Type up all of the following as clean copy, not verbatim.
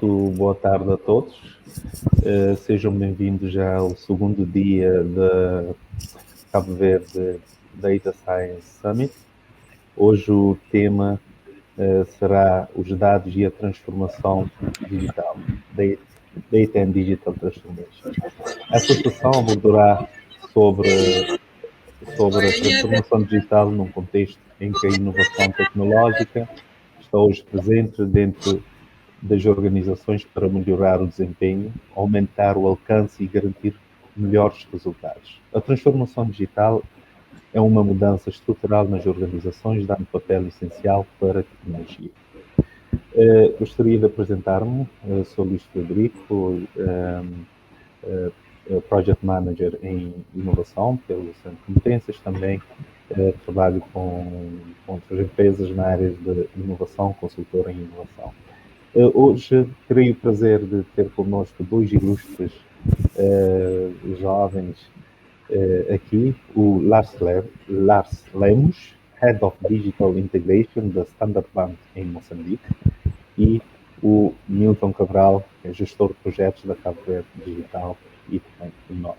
muito boa tarde a todos. Sejam bem-vindos já ao segundo dia da Cabo Verde Data Science Summit. Hoje o tema será os dados e a transformação digital, Data and Digital Transformation. Esta sessão abordará sobre a transformação digital num contexto em que a inovação tecnológica está hoje presente dentro das organizações para melhorar o desempenho, aumentar o alcance e garantir melhores resultados. A transformação digital é uma mudança estrutural nas organizações, dando papel essencial para a tecnologia. Gostaria de apresentar-me, sou Luís Frederico, Project Manager em inovação pelo Centro de Competências, também trabalho com outras empresas na área de inovação, consultora em inovação. Hoje terei o prazer de ter connosco dois ilustres jovens aqui, o Lars Lemos, Head of Digital Integration da Standard Bank em Moçambique, e o Milton Cabral, que é gestor de projetos da Cabo Verde Digital e também nós.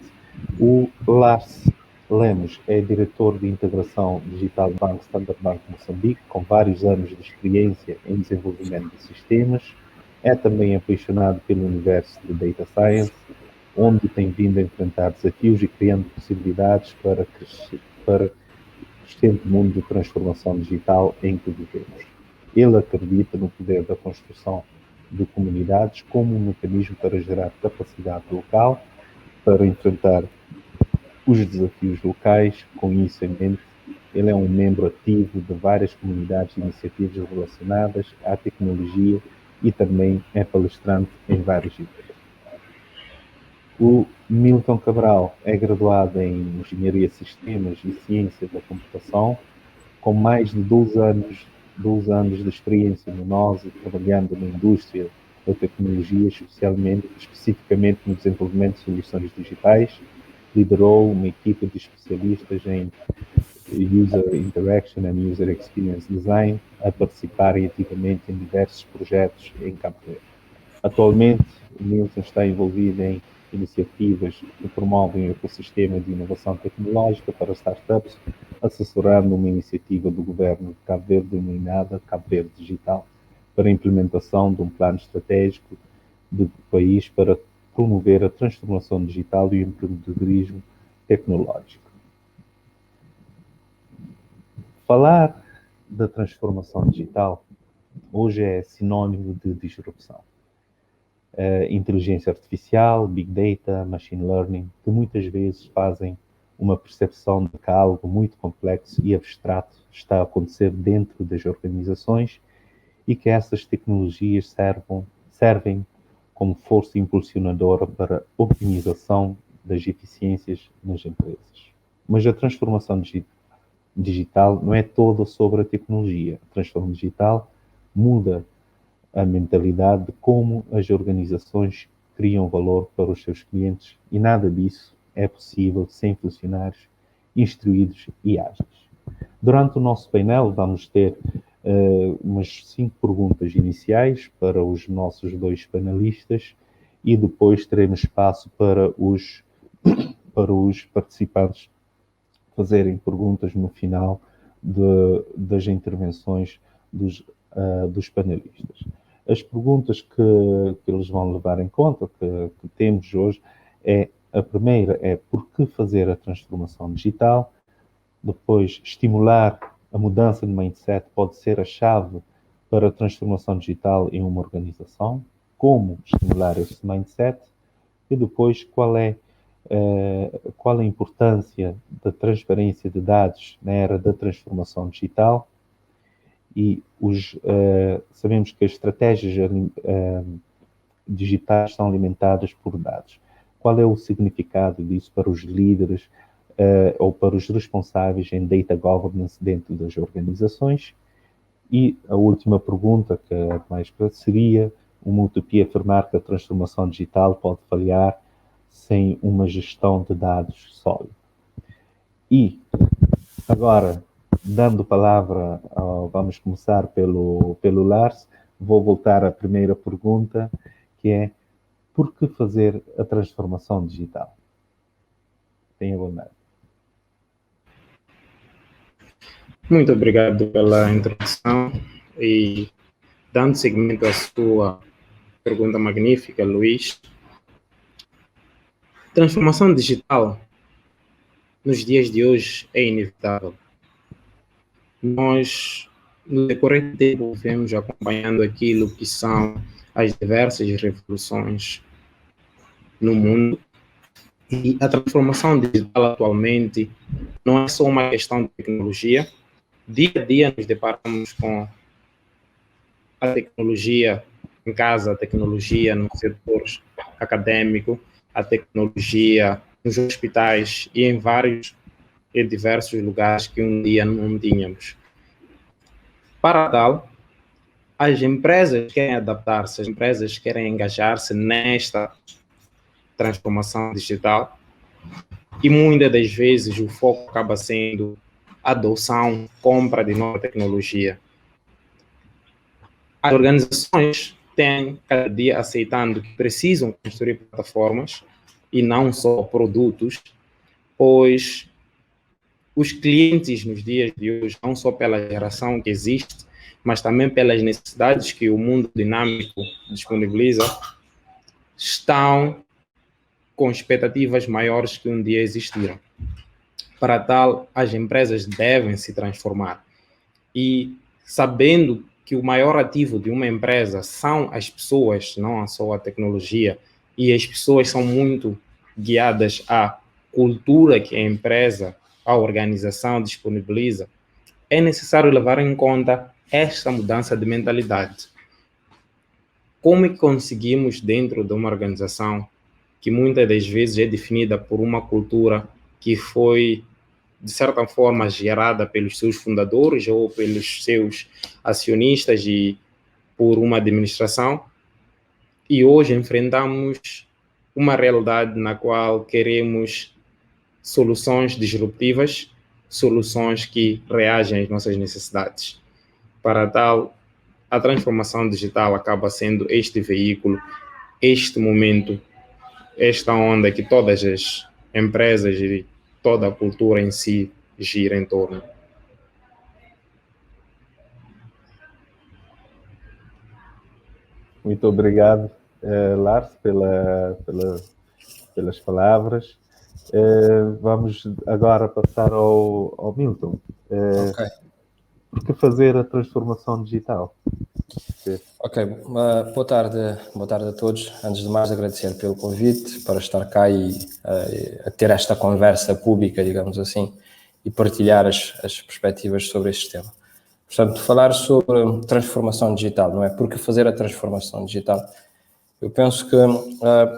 O Lars Lemos é diretor de integração digital do Banco Standard Bank Moçambique, com vários anos de experiência em desenvolvimento de sistemas. É também apaixonado pelo universo de Data Science, onde tem vindo a enfrentar desafios e criando possibilidades para o crescente mundo de transformação digital em que vivemos. Ele acredita no poder da construção de comunidades como um mecanismo para gerar capacidade local, para enfrentar os desafios locais. Com isso em mente, ele é um membro ativo de várias comunidades e iniciativas relacionadas à tecnologia e também é palestrante em vários eventos. O Milton Cabral é graduado em Engenharia de Sistemas e Ciência da Computação, com mais de 12 anos de experiência no NOSE, trabalhando na indústria da tecnologia, especificamente no desenvolvimento de soluções digitais. Liderou uma equipa de especialistas em User Interaction and User Experience Design, a participarem ativamente em diversos projetos em Cabo Verde. Atualmente, o Milton está envolvido em iniciativas que promovem o ecossistema de inovação tecnológica para startups, assessorando uma iniciativa do governo de Cabo Verde denominada Cabo Verde Digital, para a implementação de um plano estratégico do país para promover a transformação digital e o empreendedorismo tecnológico. Falar da transformação digital hoje é sinônimo de disrupção. Inteligência artificial, Big Data, Machine Learning, que muitas vezes fazem uma percepção de que algo muito complexo e abstrato está a acontecer dentro das organizações e que essas tecnologias servem como força impulsionadora para a optimização das eficiências nas empresas. Mas a transformação digital não é toda sobre a tecnologia. A transformação digital muda a mentalidade de como as organizações criam valor para os seus clientes, e nada disso é possível sem funcionários instruídos e ágeis. Durante o nosso painel vamos ter umas 5 perguntas iniciais para os nossos dois panelistas e depois teremos espaço para os participantes fazerem perguntas no final das intervenções dos panelistas. As perguntas que eles vão levar em conta, que temos hoje, a primeira é por que fazer a transformação digital? Depois, estimular a mudança de mindset pode ser a chave para a transformação digital em uma organização. Como estimular esse mindset? E depois, qual é a importância da transparência de dados na era da transformação digital? E sabemos que as estratégias digitais são alimentadas por dados. Qual é o significado disso para os líderes ou para os responsáveis em data governance dentro das organizações? E a última pergunta, que é mais seria uma utopia afirmar que a transformação digital pode falhar sem uma gestão de dados sólida. E agora, dando palavra, vamos começar pelo Lars. Vou voltar à primeira pergunta que é por que fazer a transformação digital? Tenha bondade. Muito obrigado pela introdução e dando seguimento à sua pergunta magnífica, Luís. Transformação digital nos dias de hoje é inevitável. Nós, no decorrer do tempo, vemos acompanhando aquilo que são as diversas revoluções no mundo. E a transformação digital atualmente não é só uma questão de tecnologia. Dia a dia nos deparamos com a tecnologia em casa, a tecnologia no setor acadêmico, a tecnologia nos hospitais e em vários e diversos lugares que um dia não tínhamos. Para tal, as empresas querem adaptar-se, as empresas querem engajar-se nesta transformação digital e muitas das vezes o foco acaba sendo adoção, compra de nova tecnologia. As organizações têm cada dia aceitando que precisam construir plataformas e não só produtos, pois os clientes nos dias de hoje, não só pela geração que existe, mas também pelas necessidades que o mundo dinâmico disponibiliza, estão com expectativas maiores que um dia existiram. Para tal, as empresas devem se transformar. E sabendo que o maior ativo de uma empresa são as pessoas, não só a tecnologia, e as pessoas são muito guiadas à cultura que a empresa, a organização disponibiliza, é necessário levar em conta esta mudança de mentalidade. Como é que conseguimos, dentro de uma organização que muitas das vezes é definida por uma cultura que foi, de certa forma, gerada pelos seus fundadores ou pelos seus acionistas e por uma administração, e hoje enfrentamos uma realidade na qual queremos soluções disruptivas, soluções que reagem às nossas necessidades. Para tal, a transformação digital acaba sendo este veículo, este momento, esta onda que todas as empresas e toda a cultura em si gira em torno. Muito obrigado, Lars, pelas palavras. Vamos agora passar ao Milton. Ok. Por que fazer a transformação digital? Ok, boa tarde a todos. Antes de mais, agradecer pelo convite para estar cá e a ter esta conversa pública, digamos assim, e partilhar as perspectivas sobre este tema. Portanto, falar sobre transformação digital, não é? Por que fazer a transformação digital? Eu penso que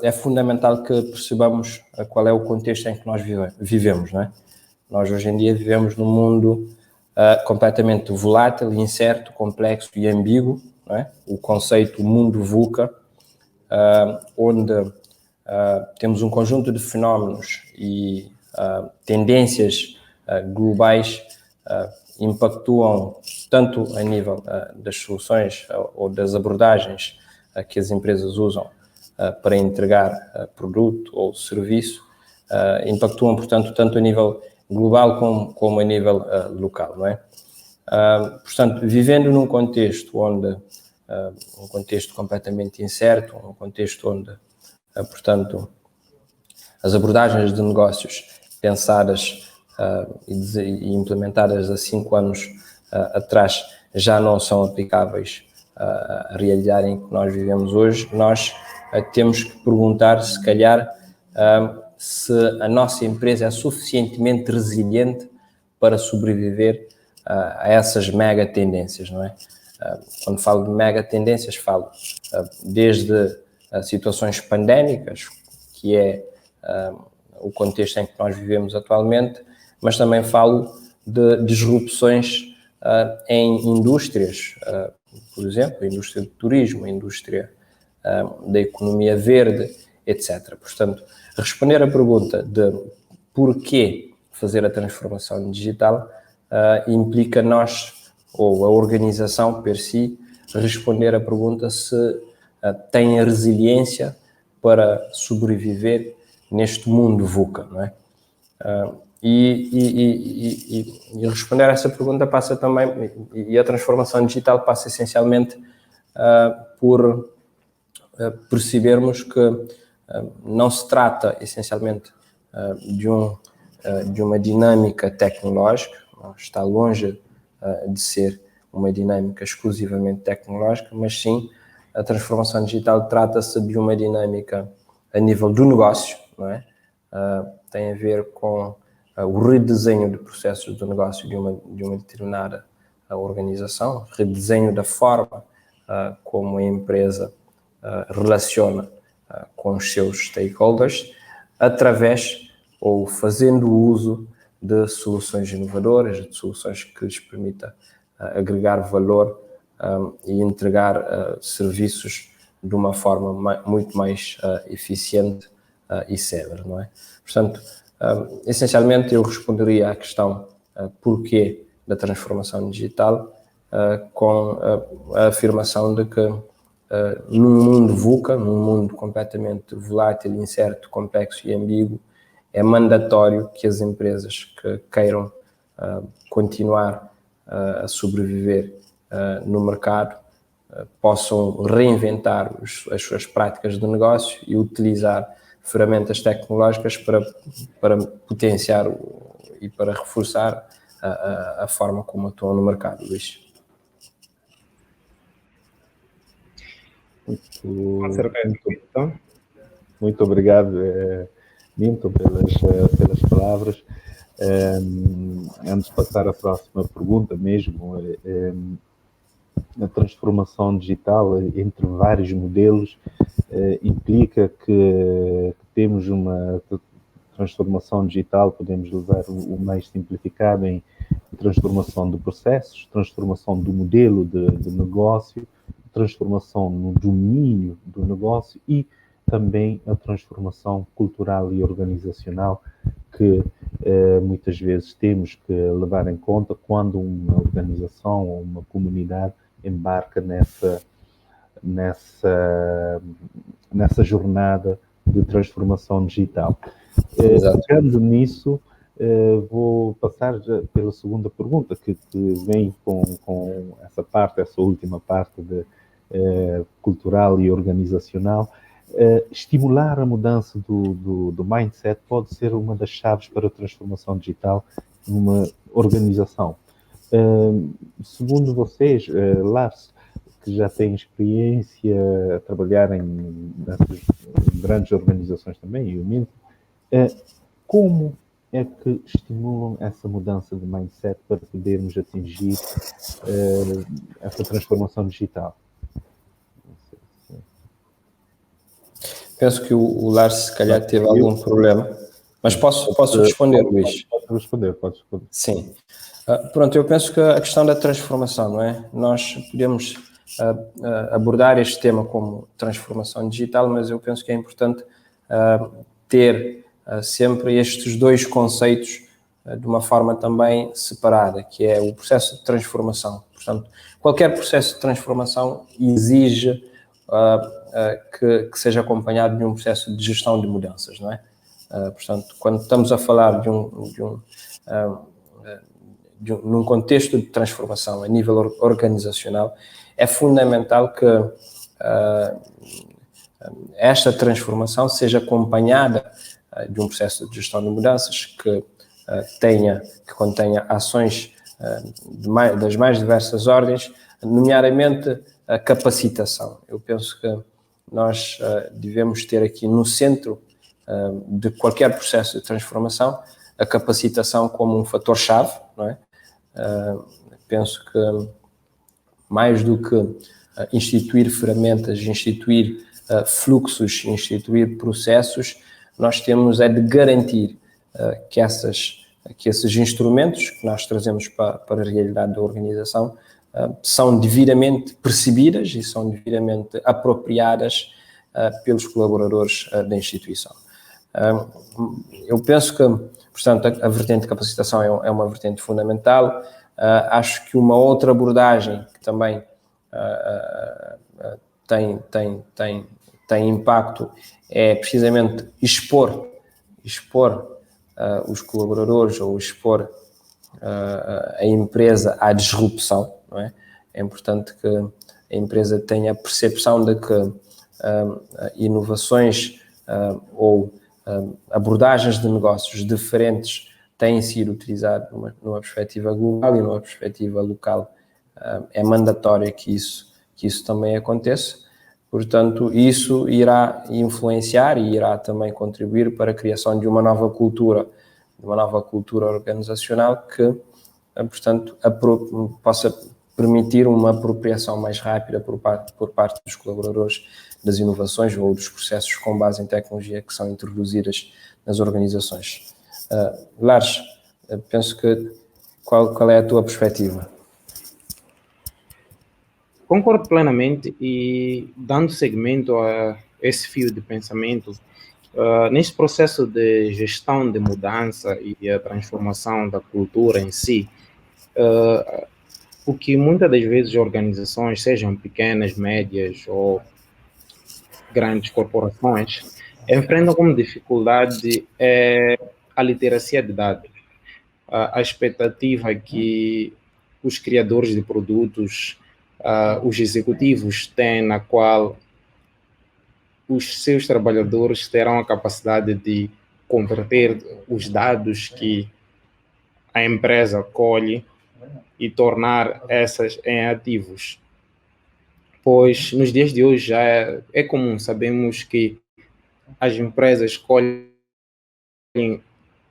é fundamental que percebamos qual é o contexto em que nós vivemos, não é? Nós hoje em dia vivemos num mundo completamente volátil, incerto, complexo e ambíguo, não é? O conceito mundo VUCA, onde temos um conjunto de fenómenos e tendências globais impactuam tanto a nível das soluções ou das abordagens que as empresas usam para entregar produto ou serviço, impactuam, portanto, tanto a nível global como a nível local, não é? Portanto, vivendo num contexto onde, um contexto completamente incerto, um contexto onde, portanto, as abordagens de negócios pensadas e implementadas há 5 anos atrás já não são aplicáveis à realidade em que nós vivemos hoje, nós temos que perguntar, se calhar, se a nossa empresa é suficientemente resiliente para sobreviver a essas mega tendências, não é? Quando falo de mega tendências, falo desde situações pandémicas, que é o contexto em que nós vivemos atualmente, mas também falo de disrupções em indústrias, por exemplo, a indústria do turismo, a indústria da economia verde, etc. Portanto, responder à pergunta de porquê fazer a transformação digital implica nós, ou a organização per si, responder à pergunta se têm a resiliência para sobreviver neste mundo VUCA, não é? E responder a essa pergunta passa também, e a transformação digital passa essencialmente por percebermos que não se trata essencialmente de uma dinâmica tecnológica, está longe de ser uma dinâmica exclusivamente tecnológica, mas sim a transformação digital trata-se de uma dinâmica a nível do negócio, não é? Tem a ver com o redesenho de processos do negócio de uma determinada organização, redesenho da forma como a empresa relaciona com os seus stakeholders, através ou fazendo uso de soluções inovadoras, de soluções que lhes permita agregar valor e entregar serviços de uma forma muito mais eficiente e célere, não é? Portanto, essencialmente eu responderia à questão porquê da transformação digital com a afirmação de que num mundo VUCA, num mundo completamente volátil, incerto, complexo e ambíguo, é mandatório que as empresas que queiram continuar a sobreviver no mercado possam reinventar as suas práticas de negócio e utilizar ferramentas tecnológicas para potenciar e para reforçar a forma como atuam no mercado, Luís. Muito obrigado, Milton, pelas palavras. Antes de passar à próxima pergunta mesmo, a transformação digital entre vários modelos implica que temos uma transformação digital, podemos usar o mais simplificado em transformação de processos, transformação do modelo de negócio, transformação no domínio do negócio e também a transformação cultural e organizacional que muitas vezes temos que levar em conta quando uma organização ou uma comunidade embarca nessa jornada de transformação digital. Pegando nisso, vou passar pela segunda pergunta, que vem com essa última parte de cultural e organizacional. Estimular a mudança do mindset pode ser uma das chaves para a transformação digital numa organização. Segundo vocês, Lars, que já tem experiência a trabalhar nessas grandes organizações também, e o Milton, como é que estimulam essa mudança de mindset para podermos atingir essa transformação digital? Penso que o Lars, se calhar, teve algum problema, mas posso responder, Luís? Pode responder. Sim. Pronto, eu penso que a questão da transformação, não é? Nós podemos abordar este tema como transformação digital, mas eu penso que é importante ter sempre estes dois conceitos de uma forma também separada, que é o processo de transformação. Portanto, qualquer processo de transformação exige que seja acompanhado de um processo de gestão de mudanças, não é? Portanto, quando estamos a falar num contexto de transformação a nível organizacional, é fundamental que esta transformação seja acompanhada de um processo de gestão de mudanças que contenha ações das mais diversas ordens, nomeadamente a capacitação. Eu penso que nós devemos ter aqui no centro de qualquer processo de transformação a capacitação como um fator-chave, não é? Penso que mais do que instituir ferramentas, instituir fluxos, instituir processos, nós temos de garantir que esses instrumentos que nós trazemos para a realidade da organização são devidamente percebidas e são devidamente apropriadas pelos colaboradores da instituição. Eu penso que, portanto, a vertente de capacitação é uma vertente fundamental. Acho que uma outra abordagem que também tem impacto é precisamente expor os colaboradores ou expor a empresa à disrupção, não é? É importante que a empresa tenha a percepção de que inovações ou abordagens de negócios diferentes têm sido utilizadas numa perspectiva global e numa perspectiva local. É mandatório que isso também aconteça. Portanto, isso irá influenciar e irá também contribuir para a criação de uma nova cultura organizacional que, portanto, possa permitir uma apropriação mais rápida por parte dos colaboradores das inovações ou dos processos com base em tecnologia que são introduzidas nas organizações. Lars, penso que qual é a tua perspectiva? Concordo plenamente e dando seguimento a esse fio de pensamento, nesse processo de gestão de mudança e a transformação da cultura em si, o que muitas das vezes organizações, sejam pequenas, médias ou grandes corporações, enfrentam como dificuldade a literacia de dados. A expectativa que os criadores de produtos, os executivos têm, na qual os seus trabalhadores terão a capacidade de converter os dados que a empresa colhe e tornar essas em ativos. Pois nos dias de hoje já é comum, sabemos que as empresas colhem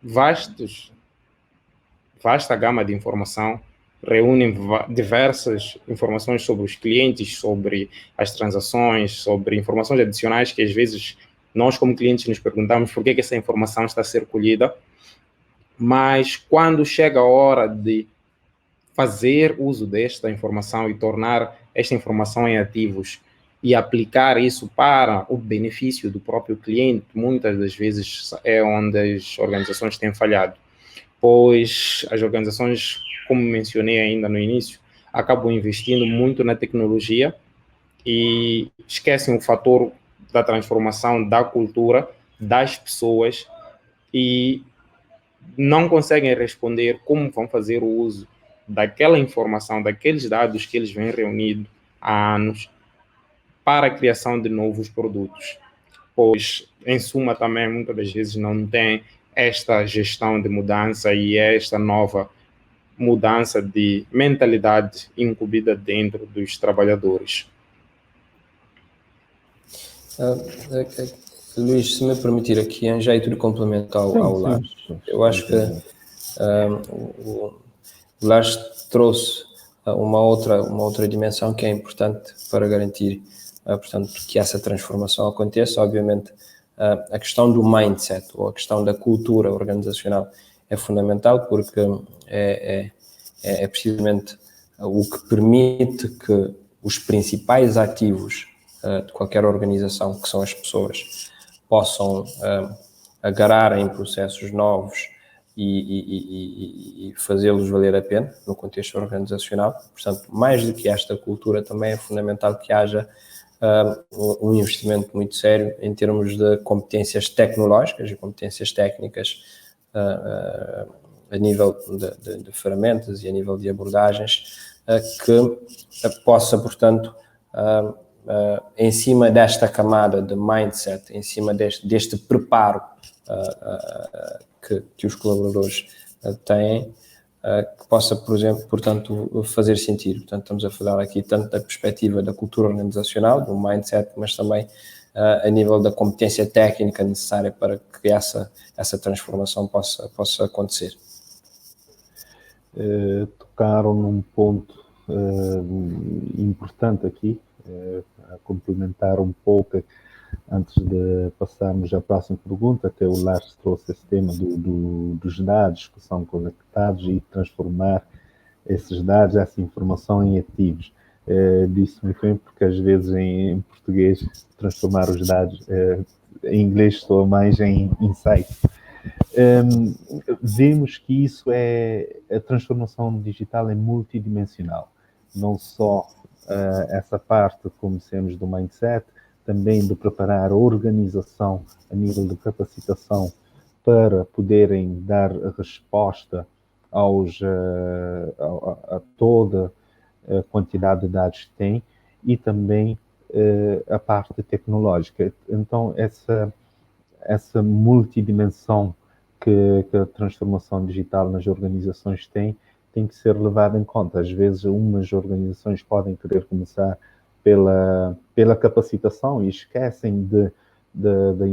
vasta gama de informação, reúnem diversas informações sobre os clientes, sobre as transações, sobre informações adicionais que às vezes nós como clientes nos perguntamos por que essa informação está a ser colhida, mas quando chega a hora de fazer uso desta informação e tornar esta informação em ativos e aplicar isso para o benefício do próprio cliente, muitas das vezes é onde as organizações têm falhado, pois as organizações, como mencionei ainda no início, acabam investindo muito na tecnologia e esquecem o fator da transformação da cultura, das pessoas, e não conseguem responder como vão fazer o uso daquela informação, daqueles dados que eles vêm reunindo há anos para a criação de novos produtos. Pois, em suma, também muitas das vezes não tem esta gestão de mudança e esta nova mudança de mentalidade incumbida dentro dos trabalhadores. Luís, se me permitir aqui, em jeito de complemento ao Lars, eu acho que o Lars trouxe uma outra dimensão que é importante para garantir, portanto, que essa transformação aconteça. Obviamente, a questão do mindset ou a questão da cultura organizacional é fundamental, porque é precisamente o que permite que os principais ativos de qualquer organização, que são as pessoas, possam agarrar em processos novos e fazê-los valer a pena no contexto organizacional. Portanto, mais do que esta cultura, também é fundamental que haja um investimento muito sério em termos de competências tecnológicas e competências técnicas a nível de ferramentas e a nível de abordagens que possa, portanto, em cima desta camada de mindset, em cima deste preparo que os colaboradores têm, que possa, por exemplo, portanto, fazer sentido. Portanto, estamos a falar aqui tanto da perspectiva da cultura organizacional, do mindset, mas também a nível da competência técnica necessária para que essa transformação possa acontecer. Tocaram num ponto importante aqui, a complementar um pouco antes de passarmos à próxima pergunta, que o Lars trouxe esse tema dos dados que são conectados e transformar esses dados, essa informação em ativos. Disse muito bem, porque às vezes em português transformar os dados, em inglês soa mais em insight. Vemos que isso a transformação digital é multidimensional, não só essa parte, como dissemos, do mindset, também de preparar a organização a nível de capacitação para poderem dar resposta a toda a quantidade de dados que têm, e também a parte tecnológica. Então, essa multidimensão que a transformação digital nas organizações tem que ser levada em conta. Às vezes, umas organizações podem querer começar pela capacitação e esquecem do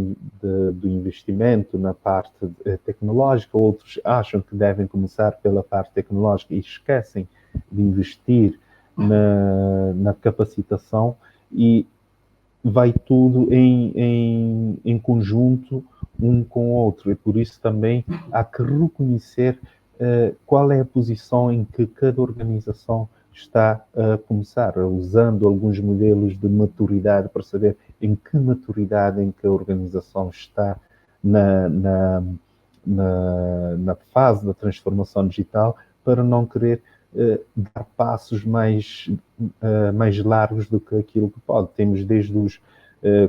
investimento na parte tecnológica. Outros acham que devem começar pela parte tecnológica e esquecem de investir na capacitação, e vai tudo em conjunto, um com o outro. E por isso também há que reconhecer qual é a posição em que cada organização está a começar, usando alguns modelos de maturidade para saber em que maturidade em que a organização está na fase da transformação digital, para não querer dar passos mais largos do que aquilo que pode. Temos desde os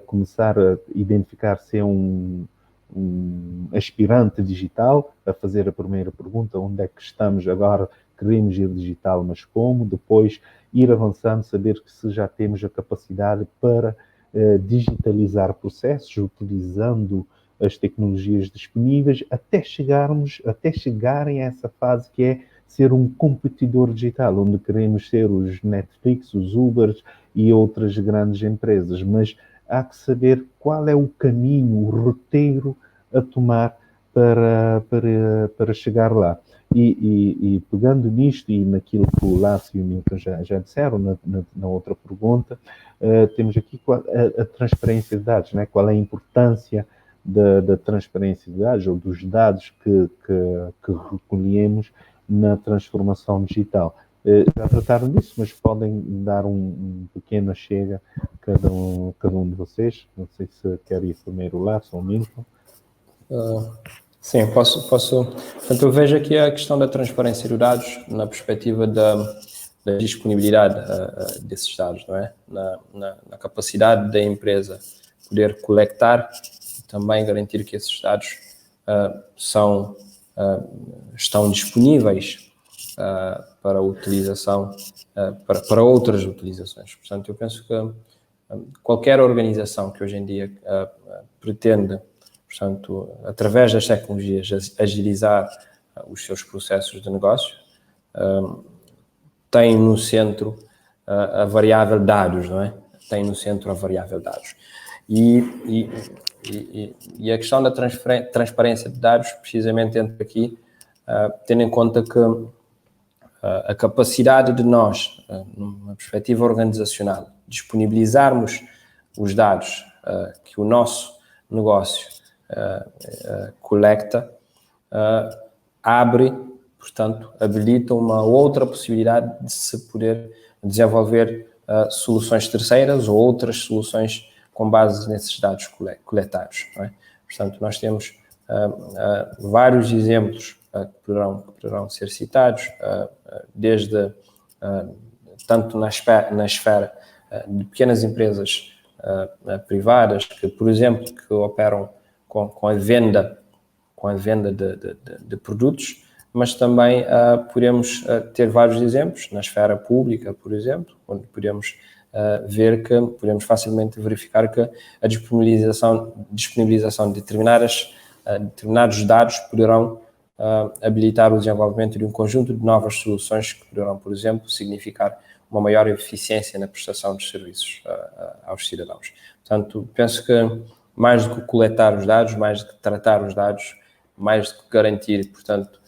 começar a identificar se é um aspirante digital, a fazer a primeira pergunta: onde é que estamos agora? Queremos ir digital, mas como? Depois ir avançando, saber que se já temos a capacidade para digitalizar processos, utilizando as tecnologias disponíveis, até chegarem a essa fase que é ser um competidor digital, onde queremos ser os Netflix, os Ubers e outras grandes empresas. Mas há que saber qual é o caminho, o roteiro a tomar para chegar lá. E pegando nisto e naquilo que o Lácio e o Milton já disseram na outra pergunta, temos aqui a transparência de dados, né? Qual é a importância da transparência de dados, ou dos dados que recolhemos na transformação digital. Já trataram disso, mas podem dar um pequeno chega cada um de vocês. Não sei se quer ir primeiro, Lácio ou Milton. Sim, posso. Portanto, eu vejo aqui a questão da transparência dos dados na perspectiva da disponibilidade desses dados, não é? Na capacidade da empresa poder coletar e também garantir que esses dados estão disponíveis para utilização, para outras utilizações. Portanto, eu penso que qualquer organização que hoje em dia pretende, portanto, através das tecnologias, agilizar os seus processos de negócio, tem no centro a variável dados, não é? Tem no centro a variável dados. E a questão da transparência de dados, precisamente entra aqui, tendo em conta que a capacidade de nós, numa perspectiva organizacional, disponibilizarmos os dados que o nosso negócio colecta, abre, portanto, habilita uma outra possibilidade de se poder desenvolver soluções terceiras ou outras soluções com base nesses dados coletados, não é? Portanto, nós temos vários exemplos que poderão ser citados, desde tanto na esfera de pequenas empresas privadas que, por exemplo, que operam com a venda de produtos, mas também podemos ter vários exemplos na esfera pública, por exemplo, onde podemos ver que podemos facilmente verificar que a disponibilização de determinados dados poderão habilitar o desenvolvimento de um conjunto de novas soluções que poderão, por exemplo, significar uma maior eficiência na prestação de serviços aos cidadãos. Portanto, penso que mais do que coletar os dados, mais do que tratar os dados, mais do que garantir, portanto,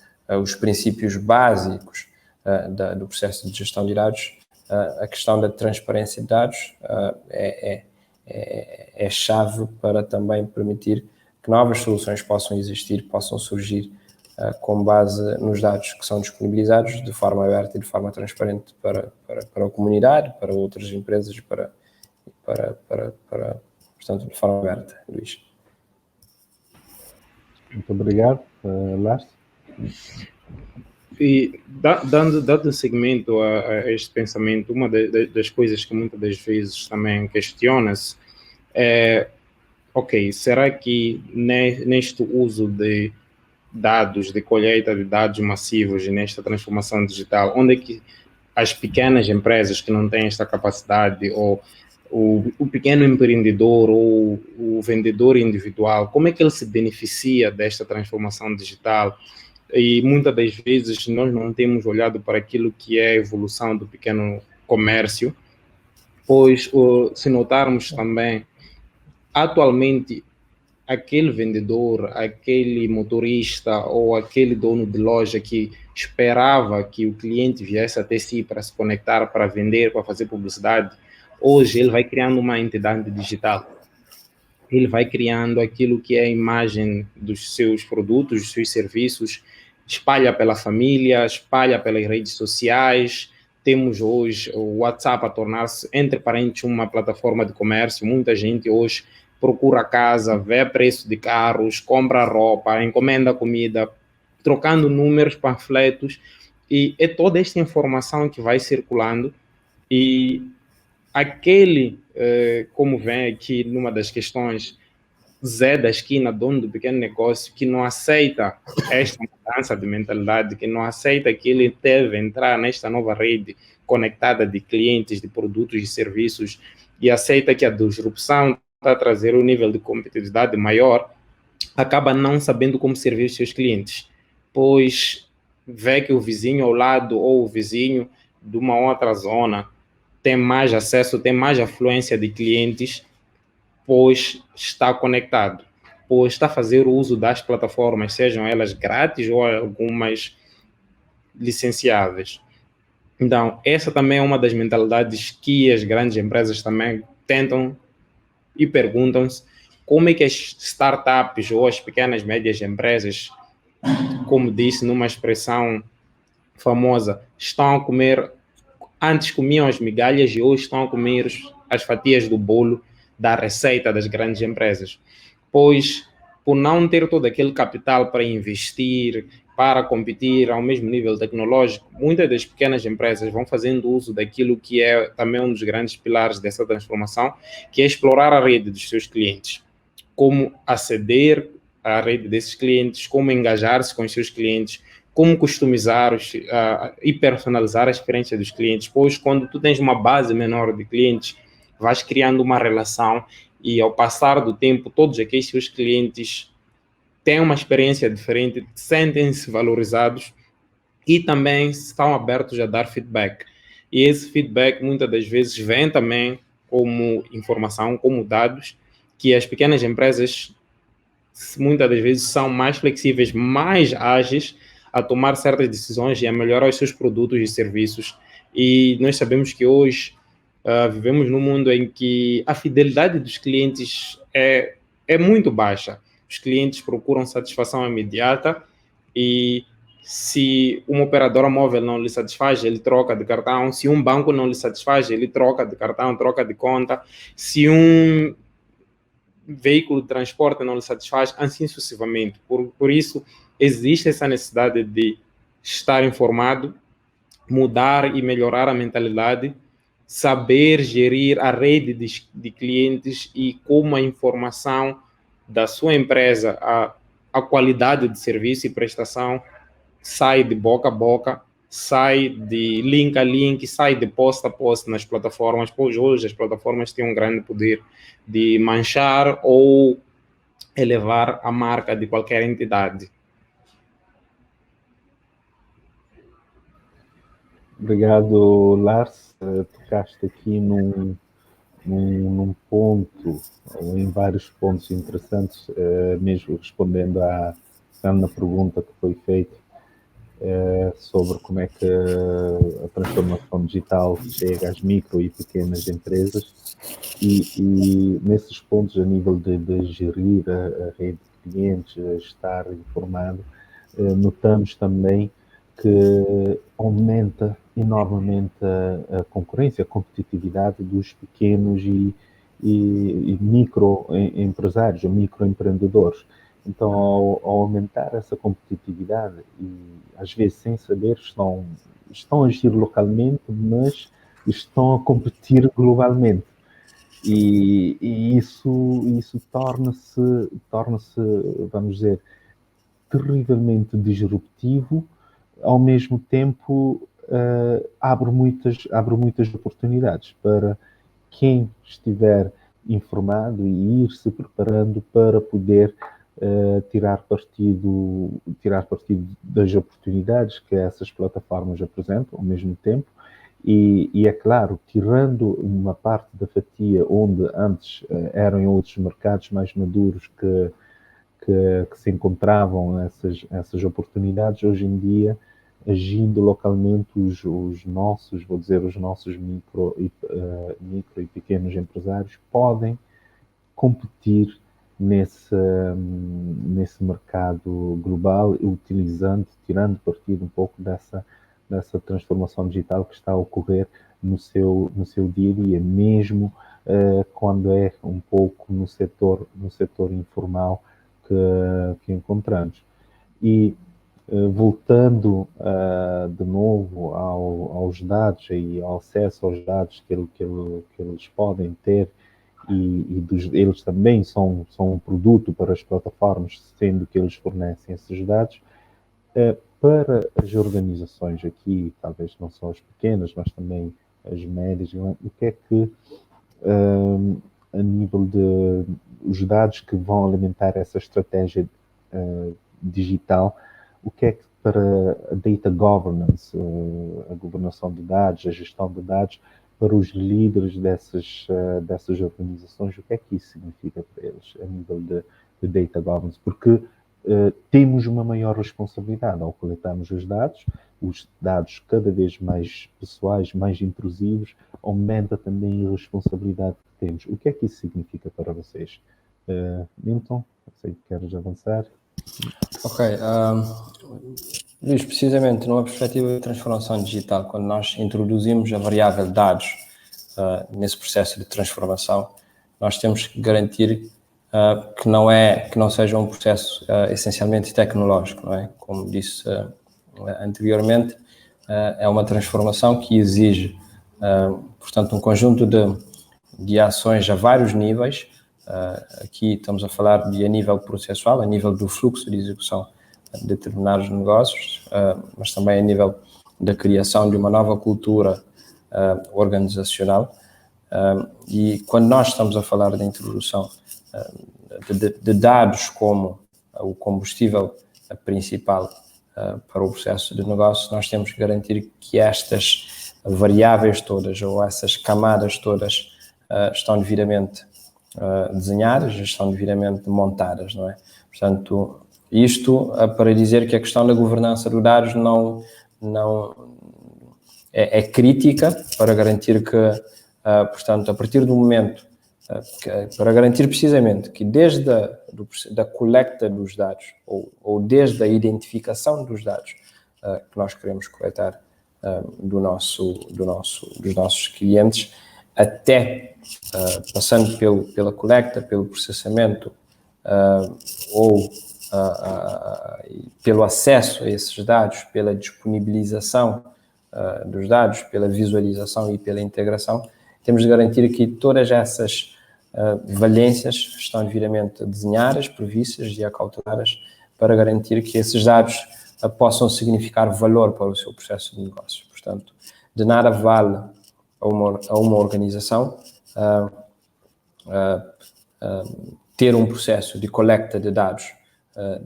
os princípios básicos do processo de gestão de dados, a questão da transparência de dados é chave para também permitir que novas soluções possam existir, possam surgir com base nos dados que são disponibilizados de forma aberta e de forma transparente para a comunidade, para outras empresas, portanto, de forma aberta, Luís. Muito obrigado, Lars. E dando segmento a este pensamento, uma das coisas que muitas das vezes também questiona-se é, ok, será que neste uso de dados, de colheita de dados massivos e nesta transformação digital, onde é que as pequenas empresas que não têm esta capacidade, ou o pequeno empreendedor ou o vendedor individual, como é que ele se beneficia desta transformação digital? E muitas das vezes nós não temos olhado para aquilo que é a evolução do pequeno comércio, pois se notarmos também, atualmente, aquele vendedor, aquele motorista ou aquele dono de loja que esperava que o cliente viesse até si para se conectar, para vender, para fazer publicidade, hoje ele vai criando uma entidade digital. Ele vai criando aquilo que é a imagem dos seus produtos, dos seus serviços, espalha pela família, espalha pelas redes sociais. Temos hoje o WhatsApp a tornar-se, entre parênteses, uma plataforma de comércio. Muita gente hoje procura casa, vê preço de carros, compra roupa, encomenda comida, trocando números, panfletos, e é toda esta informação que vai circulando. E aquele, como vem aqui numa das questões, Zé da esquina, dono do pequeno negócio, que não aceita esta mudança de mentalidade, que não aceita que ele deve entrar nesta nova rede conectada de clientes, de produtos e serviços, e aceita que a disrupção está a trazer um nível de competitividade maior, acaba não sabendo como servir os seus clientes, pois vê que o vizinho ao lado ou o vizinho de uma outra zona tem mais acesso, tem mais afluência de clientes, pois está conectado, pois está a fazer o uso das plataformas, sejam elas grátis ou algumas licenciáveis. Então, essa também é uma das mentalidades que as grandes empresas também tentam e perguntam-se como é que as startups ou as pequenas e médias empresas, como disse numa expressão famosa, estão a comer, antes comiam as migalhas e hoje estão a comer as fatias do bolo da receita das grandes empresas, pois por não ter todo aquele capital para investir, para competir ao mesmo nível tecnológico, muitas das pequenas empresas vão fazendo uso daquilo que é também um dos grandes pilares dessa transformação, que é explorar a rede dos seus clientes, como aceder à rede desses clientes, como engajar-se com os seus clientes, como customizar e personalizar a experiência dos clientes, pois quando tu tens uma base menor de clientes, vais criando uma relação e ao passar do tempo, todos aqueles seus clientes têm uma experiência diferente, sentem-se valorizados e também estão abertos a dar feedback. E esse feedback muitas das vezes vem também como informação, como dados, que as pequenas empresas muitas das vezes são mais flexíveis, mais ágeis a tomar certas decisões e a melhorar os seus produtos e serviços. E nós sabemos que hoje vivemos num mundo em que a fidelidade dos clientes é muito baixa. Os clientes procuram satisfação imediata e se uma operadora móvel não lhe satisfaz, ele troca de cartão. Se um banco não lhe satisfaz, ele troca de cartão, troca de conta. Se um veículo de transporte não lhe satisfaz, assim sucessivamente. Por isso, existe essa necessidade de estar informado, mudar e melhorar a mentalidade, saber gerir a rede de clientes e como a informação da sua empresa, a qualidade de serviço e prestação sai de boca a boca, sai de link a link, sai de post a post nas plataformas, pois hoje as plataformas têm um grande poder de manchar ou elevar a marca de qualquer entidade. Obrigado, Lars. Tocaste aqui num ponto, ou em vários pontos interessantes, mesmo respondendo na pergunta que foi feita sobre como é que a transformação digital chega às micro e pequenas empresas e nesses pontos a nível de gerir a rede de clientes, estar informado, notamos também que aumenta enormemente a concorrência, a competitividade dos pequenos e microempresários, microempreendedores. Então, ao aumentar essa competitividade e às vezes sem saber estão a agir localmente, mas estão a competir globalmente. E isso torna-se, vamos dizer, terrivelmente disruptivo, ao mesmo tempo abre muitas oportunidades para quem estiver informado e ir se preparando para poder tirar partido das oportunidades que essas plataformas apresentam ao mesmo tempo. E é claro, tirando uma parte da fatia onde antes eram em outros mercados mais maduros que se encontravam essas oportunidades, hoje em dia, agindo localmente, os nossos micro e pequenos empresários podem competir nesse mercado global, tirando partido um pouco dessa transformação digital que está a ocorrer no seu dia a dia, mesmo quando é um pouco no setor informal que encontramos. E voltando de novo aos dados e ao acesso aos dados que eles podem ter, eles também são um produto para as plataformas, sendo que eles fornecem esses dados. Para as organizações aqui, talvez não só as pequenas, mas também as médias, o que é que, a nível de os dados que vão alimentar essa estratégia digital, o que é que para a data governance, a governação de dados, a gestão de dados, para os líderes dessas organizações, o que é que isso significa para eles a nível de data governance? Porque temos uma maior responsabilidade ao coletarmos os dados cada vez mais pessoais, mais intrusivos, aumenta também a responsabilidade que temos. O que é que isso significa para vocês? Milton, sei que queres avançar. Ok. Luís, precisamente numa perspectiva de transformação digital, quando nós introduzimos a variável dados nesse processo de transformação, nós temos que garantir que não seja um processo essencialmente tecnológico, não é? Como disse anteriormente, é uma transformação que exige, portanto, um conjunto de ações a vários níveis. Aqui estamos a falar a nível processual, a nível do fluxo de execução de determinados negócios, mas também a nível da criação de uma nova cultura organizacional. E quando nós estamos a falar da introdução de dados como o combustível principal para o processo de negócio, nós temos que garantir que estas variáveis todas ou essas camadas todas estão devidamente desenhadas, estão devidamente montadas, não é? Portanto, isto para dizer que a questão da governança dos dados não é crítica para garantir que, portanto, a partir do momento, para garantir precisamente que desde da coleta dos dados ou desde a identificação dos dados que nós queremos coletar dos nossos clientes, até passando pela coleta, pelo processamento ou pelo acesso a esses dados, pela disponibilização dos dados, pela visualização e pela integração, temos de garantir que todas essas valências estão devidamente desenhadas, previstas e acauteladas para garantir que esses dados possam significar valor para o seu processo de negócio. Portanto, de nada vale a uma organização ter um processo de coleta de dados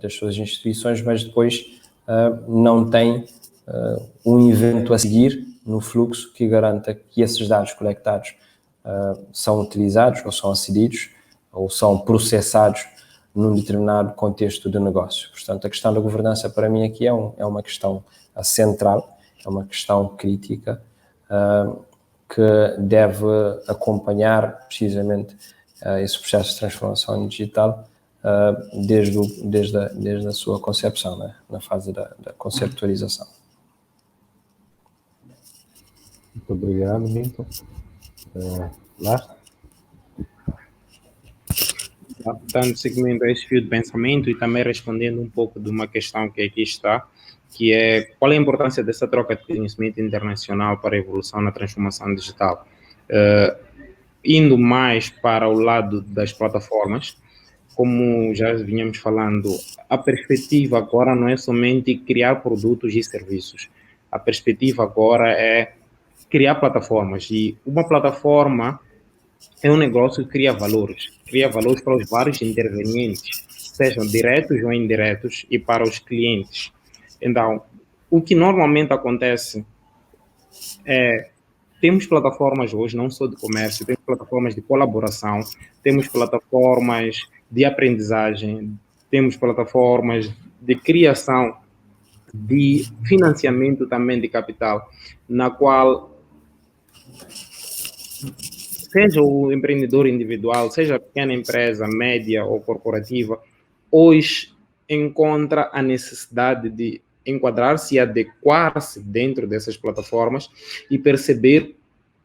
das suas instituições, mas depois não tem um evento a seguir no fluxo que garanta que esses dados coletados são utilizados ou são acedidos ou são processados num determinado contexto de negócio. Portanto, a questão da governança para mim aqui é uma questão central, é uma questão crítica que deve acompanhar precisamente esse processo de transformação digital desde a sua concepção, né? Na fase da conceptualização. Muito obrigado, Milton. Lars? dando seguimento a esse fio de pensamento e também respondendo um pouco de uma questão que aqui está, que é qual é a importância dessa troca de conhecimento internacional para a evolução na transformação digital. Indo mais para o lado das plataformas, como já vinhamos falando, a perspectiva agora não é somente criar produtos e serviços. A perspectiva agora é criar plataformas. E uma plataforma é um negócio que cria valores para os vários intervenientes, sejam diretos ou indiretos, e para os clientes. Então, o que normalmente acontece é temos plataformas hoje, não só de comércio, temos plataformas de colaboração, temos plataformas de aprendizagem, temos plataformas de criação, de financiamento também de capital, na qual seja o empreendedor individual, seja a pequena empresa, média ou corporativa, hoje encontra a necessidade de enquadrar-se e adequar-se dentro dessas plataformas e perceber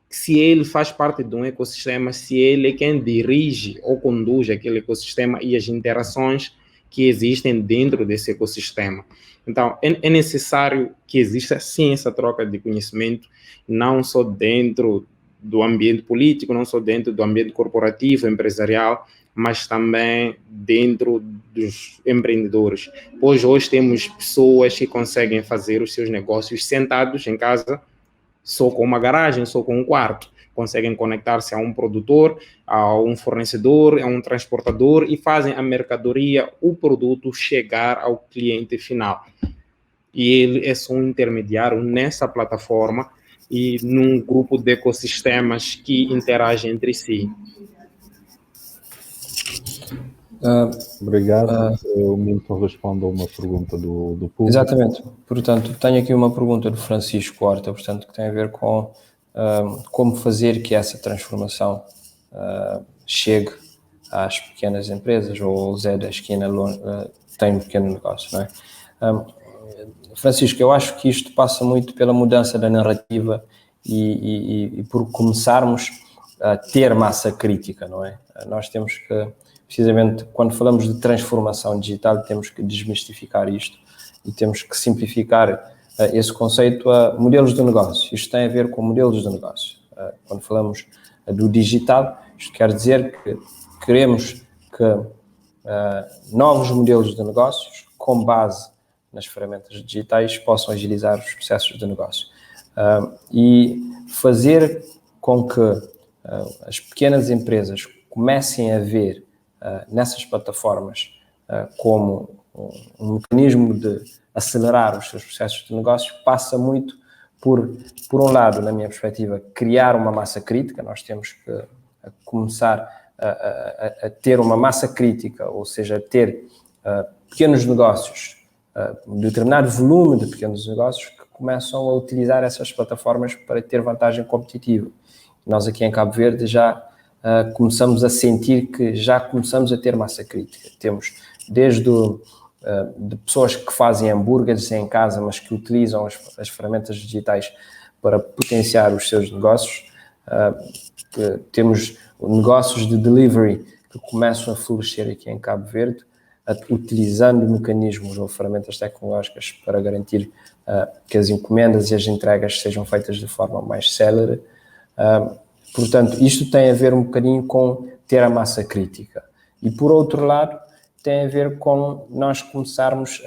se ele faz parte de um ecossistema, se ele é quem dirige ou conduz aquele ecossistema e as interações que existem dentro desse ecossistema. Então, é necessário que exista, sim, essa troca de conhecimento, não só dentro do ambiente político, não só dentro do ambiente corporativo, empresarial, mas também dentro dos empreendedores. Pois hoje temos pessoas que conseguem fazer os seus negócios sentados em casa, só com uma garagem, só com um quarto. Conseguem conectar-se a um produtor, a um fornecedor, a um transportador e fazem a mercadoria, o produto chegar ao cliente final. E ele é só um intermediário nessa plataforma e num grupo de ecossistemas que interagem entre si. Obrigado. O Milton responde a uma pergunta do público. Exatamente. Portanto, tenho aqui uma pergunta do Francisco Horta, portanto, que tem a ver com como fazer que essa transformação chegue às pequenas empresas, ou o Zé da esquina tem um pequeno negócio, não é? Francisco, eu acho que isto passa muito pela mudança da narrativa e por começarmos a ter massa crítica, não é? Nós temos que, precisamente, quando falamos de transformação digital, temos que desmistificar isto e temos que simplificar esse conceito a modelos de negócio. Isto tem a ver com modelos de negócio. Quando falamos do digital, isto quer dizer que queremos que novos modelos de negócios, com base nas ferramentas digitais, possam agilizar os processos de negócio. E fazer com que as pequenas empresas comecem a ver nessas plataformas como um mecanismo de acelerar os seus processos de negócio passa muito por um lado, na minha perspectiva, criar uma massa crítica. Nós temos que começar a ter uma massa crítica, ou seja, ter pequenos negócios, um determinado volume de pequenos negócios que começam a utilizar essas plataformas para ter vantagem competitiva. Nós aqui em Cabo Verde já começamos a sentir que já começamos a ter massa crítica. Temos desde de pessoas que fazem hambúrgueres em casa, mas que utilizam as ferramentas digitais para potenciar os seus negócios. Temos negócios de delivery que começam a florescer aqui em Cabo Verde, utilizando mecanismos ou ferramentas tecnológicas para garantir que as encomendas e as entregas sejam feitas de forma mais célere. Portanto, isto tem a ver um bocadinho com ter a massa crítica. E, por outro lado, tem a ver com nós começarmos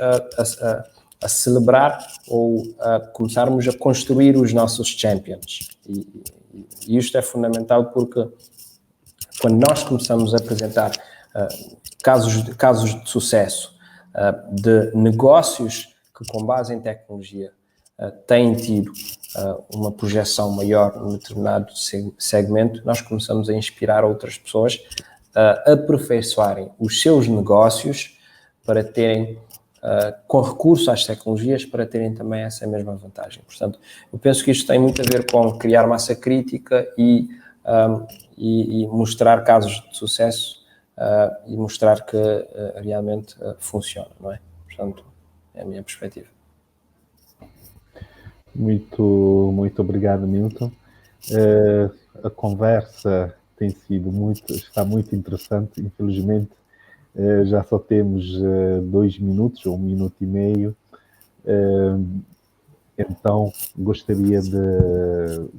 a celebrar ou começarmos a construir os nossos champions. E isto é fundamental porque quando nós começamos a apresentar casos de sucesso de negócios que, com base em tecnologia, têm tido uma projeção maior num determinado segmento, nós começamos a inspirar outras pessoas a aperfeiçoarem os seus negócios para terem, com recurso às tecnologias, para terem também essa mesma vantagem. Portanto, eu penso que isto tem muito a ver com criar massa crítica e mostrar casos de sucesso e mostrar que realmente funciona, não é? Portanto, é a minha perspectiva. Muito obrigado, Milton. A conversa está muito interessante. Infelizmente, já só temos 2 minutos ou 1 minuto e meio. Então, gostaria de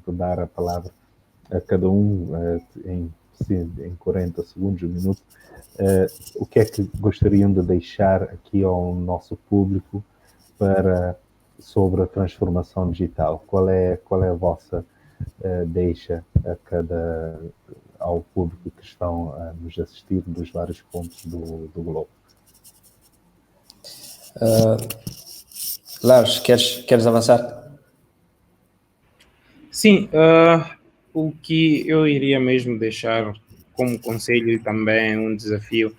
dar a palavra a cada um em 40 segundos, 1 minuto. O que é que gostariam de deixar aqui ao nosso público sobre a transformação digital? Qual é a vossa deixa ao público que estão a nos assistir dos vários pontos do globo? Lars, queres avançar? Sim, o que eu iria mesmo deixar como conselho e também um desafio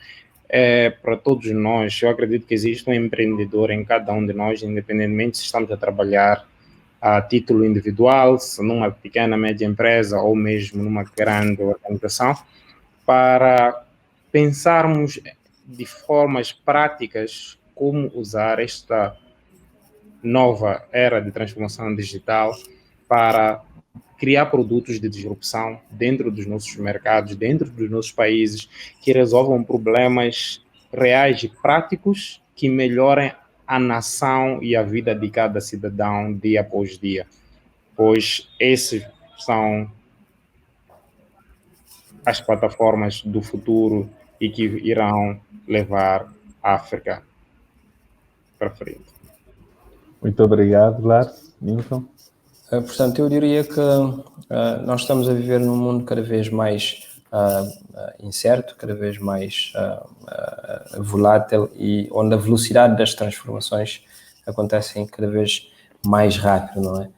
é para todos nós. Eu acredito que existe um empreendedor em cada um de nós, independentemente se estamos a trabalhar a título individual, se numa pequena, média empresa ou mesmo numa grande organização, para pensarmos de formas práticas como usar esta nova era de transformação digital para criar produtos de disrupção dentro dos nossos mercados, dentro dos nossos países, que resolvam problemas reais e práticos que melhorem a nação e a vida de cada cidadão dia após dia. Pois esses são as plataformas do futuro e que irão levar a África para frente. Muito obrigado, Lars. Milton? Portanto, eu diria que nós estamos a viver num mundo cada vez mais incerto, cada vez mais volátil e onde a velocidade das transformações acontecem cada vez mais rápido, não é?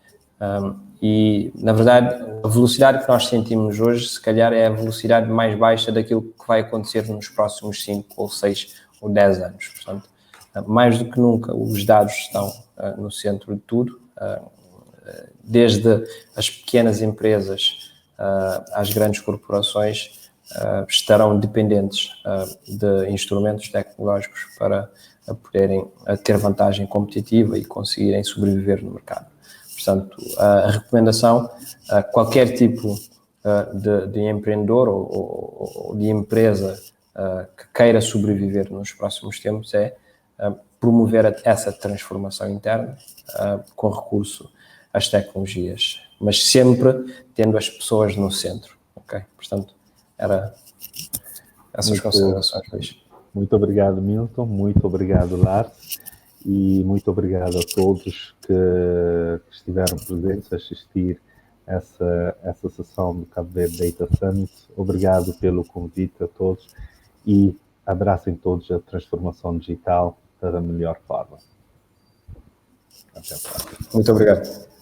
E, na verdade, a velocidade que nós sentimos hoje, se calhar, é a velocidade mais baixa daquilo que vai acontecer nos próximos 5 ou 6 ou 10 anos. Portanto, mais do que nunca, os dados estão no centro de tudo, desde as pequenas empresas às grandes corporações estarão dependentes de instrumentos tecnológicos para poderem ter vantagem competitiva e conseguirem sobreviver no mercado. Portanto, a recomendação a qualquer tipo de empreendedor ou de empresa que queira sobreviver nos próximos tempos é promover essa transformação interna com recurso às tecnologias, mas sempre tendo as pessoas no centro. Ok? Portanto, era essas considerações, Luís. Muito obrigado, Milton. Muito obrigado, Lars. E muito obrigado a todos que estiveram presentes a assistir essa sessão do Cabo Verde Data Summit. Obrigado pelo convite a todos e abracem todos a transformação digital da melhor forma. Até a próxima. Muito obrigado.